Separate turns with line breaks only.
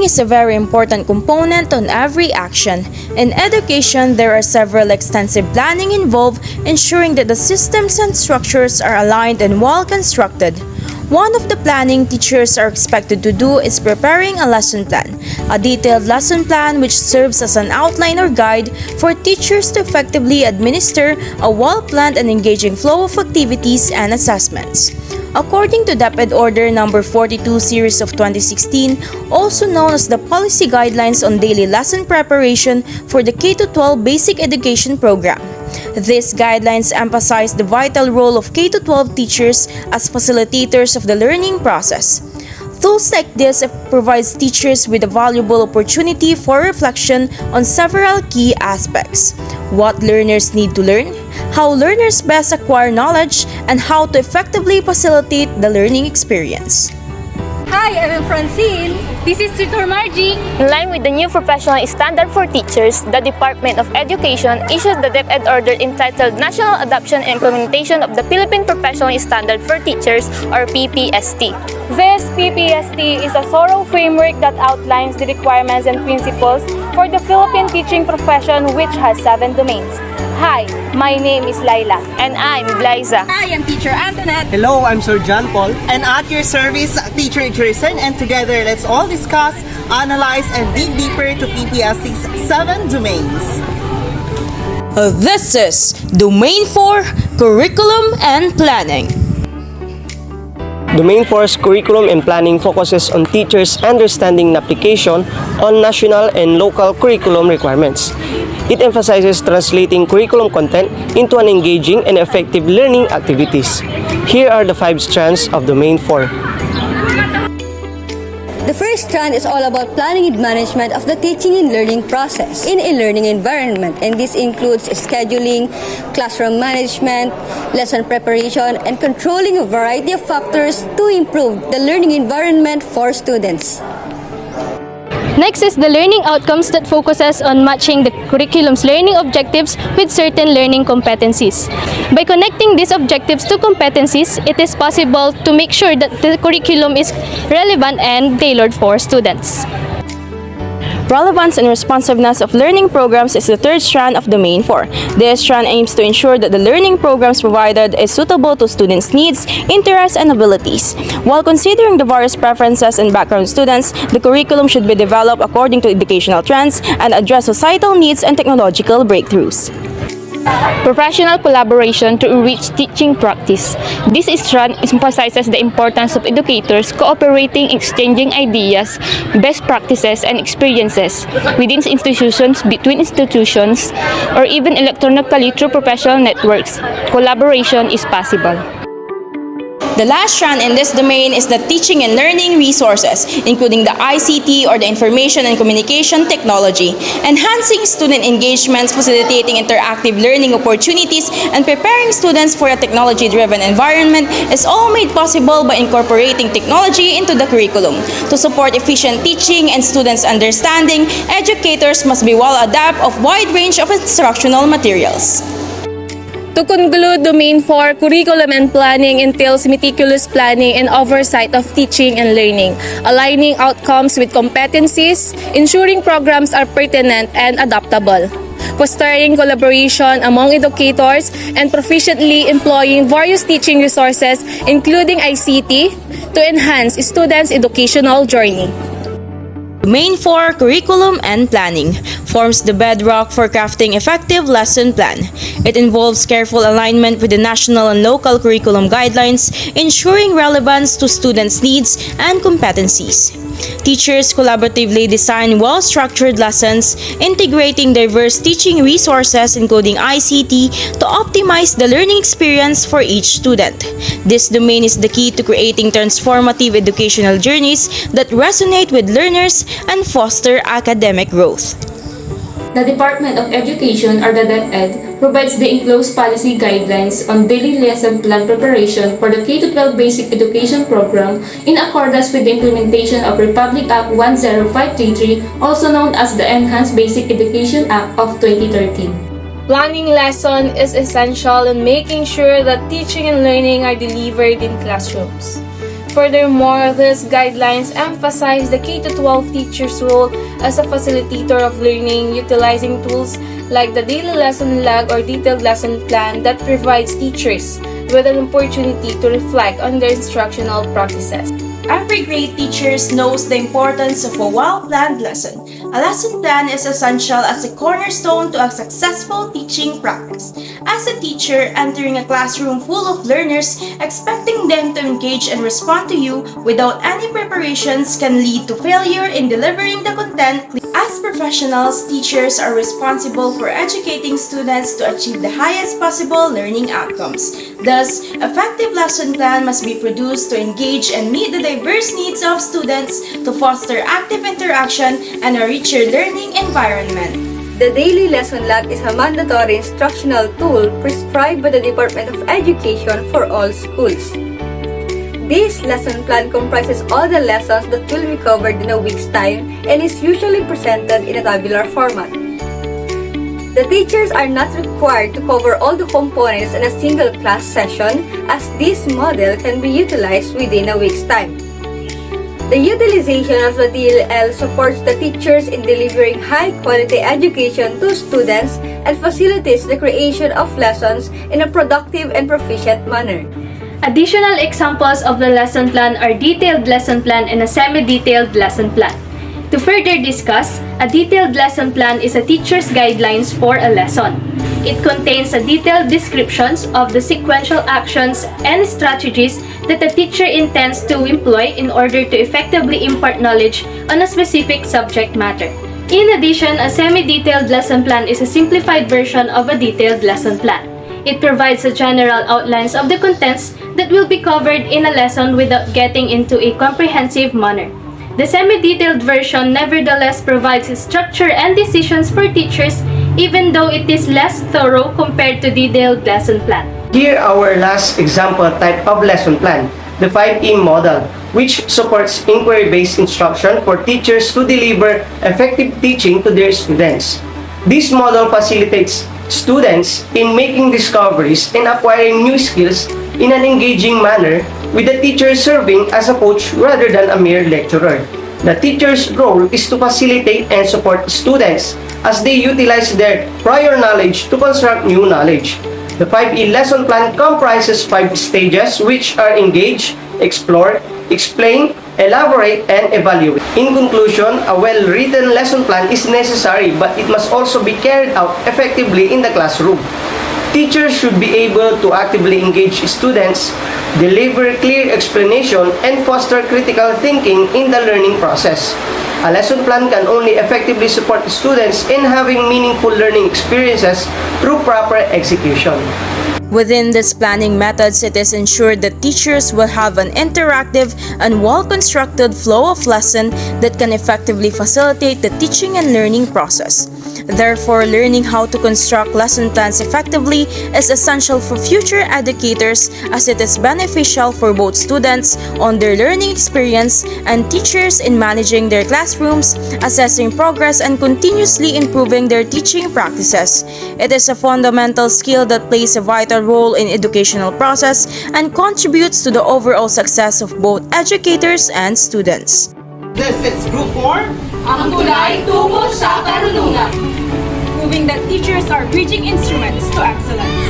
is a very important component on every action. In education, there are several extensive planning involved, ensuring that the systems and structures are aligned and well constructed. One of the planning teachers are expected to do is preparing a lesson plan, a detailed lesson plan which serves as an outline or guide for teachers to effectively administer a well-planned and engaging flow of activities and assessments. According to DepEd Order No. 42 Series of 2016, also known as the Policy Guidelines on Daily Lesson Preparation for the K-12 Basic Education Program. These guidelines emphasize the vital role of K-12 teachers as facilitators of the learning process. Tools like this provides teachers with a valuable opportunity for reflection on several key aspects: what learners need to learn, how learners best acquire knowledge, and how to effectively facilitate the learning experience.
Hi, I'm Francine.
This is Tutor Margie.
In line with the new professional standard for teachers, the Department of Education issued the DepEd Order entitled National Adoption and Implementation of the Philippine Professional Standard for Teachers, or PPST.
This PPST is a thorough framework that outlines the requirements and principles for the Philippine teaching profession, which has 7 domains. Hi, my name is Laila.
And I'm Liza.
I am Teacher Antoinette.
Hello, I'm Sir John Paul. And at your service, Teacher Jason, and together let's all discuss, analyze, and dig deeper to PPST's 7 domains.
This is Domain 4, Curriculum and Planning.
Domain 4's Curriculum and Planning focuses on teachers' understanding and application on national and local curriculum requirements. It emphasizes translating curriculum content into an engaging and effective learning activities. Here are the 5 strands of Domain 4.
The first strand is all about planning and management of the teaching and learning process in a learning environment, and this includes scheduling, classroom management, lesson preparation, and controlling a variety of factors to improve the learning environment for students.
Next is the learning outcomes that focuses on matching the curriculum's learning objectives with certain learning competencies. By connecting these objectives to competencies, it is possible to make sure that the curriculum is relevant and tailored for students.
Relevance and responsiveness of learning programs is the third strand of Domain 4. This strand aims to ensure that the learning programs provided is suitable to students' needs, interests, and abilities. While considering the various preferences and background students, the curriculum should be developed according to educational trends and address societal needs and technological breakthroughs.
Professional collaboration to enrich teaching practice. This strand emphasizes the importance of educators cooperating, exchanging ideas, best practices, and experiences within institutions, between institutions, or even electronically through professional networks. Collaboration is possible.
The last strand in this domain is the teaching and learning resources, including the ICT or the information and communication technology, enhancing student engagements, facilitating interactive learning opportunities, and preparing students for a technology-driven environment is all made possible by incorporating technology into the curriculum. To support efficient teaching and students' understanding, educators must be well adept of wide range of instructional materials.
To conclude, Domain 4, Curriculum and Planning entails meticulous planning and oversight of teaching and learning, aligning outcomes with competencies, ensuring programs are pertinent and adaptable, fostering collaboration among educators, and proficiently employing various teaching resources, including ICT, to enhance students' educational journey.
Domain 4, Curriculum and Planning, forms the bedrock for crafting effective lesson plan. It involves careful alignment with the national and local curriculum guidelines, ensuring relevance to students' needs and competencies. Teachers collaboratively design well-structured lessons, integrating diverse teaching resources including ICT to optimize the learning experience for each student. This domain is the key to creating transformative educational journeys that resonate with learners and foster academic growth.
The Department of Education, or the DepEd, provides the enclosed policy guidelines on daily lesson plan preparation for the K-12 Basic Education Program in accordance with the implementation of Republic Act 10533, also known as the Enhanced Basic Education Act of 2013.
Planning lesson is essential in making sure that teaching and learning are delivered in classrooms. Furthermore, these guidelines emphasize the K-12 teacher's role as a facilitator of learning, utilizing tools like the daily lesson log or detailed lesson plan that provides teachers with an opportunity to reflect on their instructional practices.
Every great teacher knows the importance of a well-planned lesson. A lesson plan is essential as a cornerstone to a successful teaching practice. As a teacher, entering a classroom full of learners, expecting them to engage and respond to you without any preparations can lead to failure in delivering the content. As professionals, teachers are responsible for educating students to achieve the highest possible learning outcomes. Thus, effective lesson plan must be produced to engage and meet the diverse needs of students to foster active interaction and a richer learning environment.
The daily lesson log is a mandatory instructional tool prescribed by the Department of Education for all schools. This lesson plan comprises all the lessons that will be covered in a week's time and is usually presented in a tabular format. The teachers are not required to cover all the components in a single class session, as this model can be utilized within a week's time. The utilization of the DLL supports the teachers in delivering high-quality education to students and facilitates the creation of lessons in a productive and proficient manner.
Additional examples of the lesson plan are detailed lesson plan and a semi-detailed lesson plan. To further discuss, a detailed lesson plan is a teacher's guidelines for a lesson. It contains a detailed descriptions of the sequential actions and strategies that the teacher intends to employ in order to effectively impart knowledge on a specific subject matter. In addition, a semi-detailed lesson plan is a simplified version of a detailed lesson plan. It provides the general outlines of the contents that will be covered in a lesson without getting into a comprehensive manner. The semi-detailed version nevertheless provides structure and decisions for teachers, even though it is less thorough compared to detailed lesson plan.
Here our last example type of lesson plan, the 5E model, which supports inquiry-based instruction for teachers to deliver effective teaching to their students. This model facilitates students in making discoveries and acquiring new skills in an engaging manner, with the teacher serving as a coach rather than a mere lecturer. The teacher's role is to facilitate and support students as they utilize their prior knowledge to construct new knowledge. The 5E lesson plan comprises 5 stages, which are engage, explore, explain, elaborate, and evaluate. In conclusion, a well-written lesson plan is necessary, but it must also be carried out effectively in the classroom. Teachers should be able to actively engage students, deliver clear explanation, and foster critical thinking in the learning process. A lesson plan can only effectively support students in having meaningful learning experiences through proper execution.
Within these planning methods, it is ensured that teachers will have an interactive and well-constructed flow of lesson that can effectively facilitate the teaching and learning process. Therefore, learning how to construct lesson plans effectively is essential for future educators, as it is beneficial for both students on their learning experience and teachers in managing their classrooms, assessing progress, and continuously improving their teaching practices. It is a fundamental skill that plays a vital role in educational process and contributes to the overall success of both educators and students.
This is Group 4.
Ang tulay tungo sa karunungan.
Proving that teachers are bridging instruments to excellence.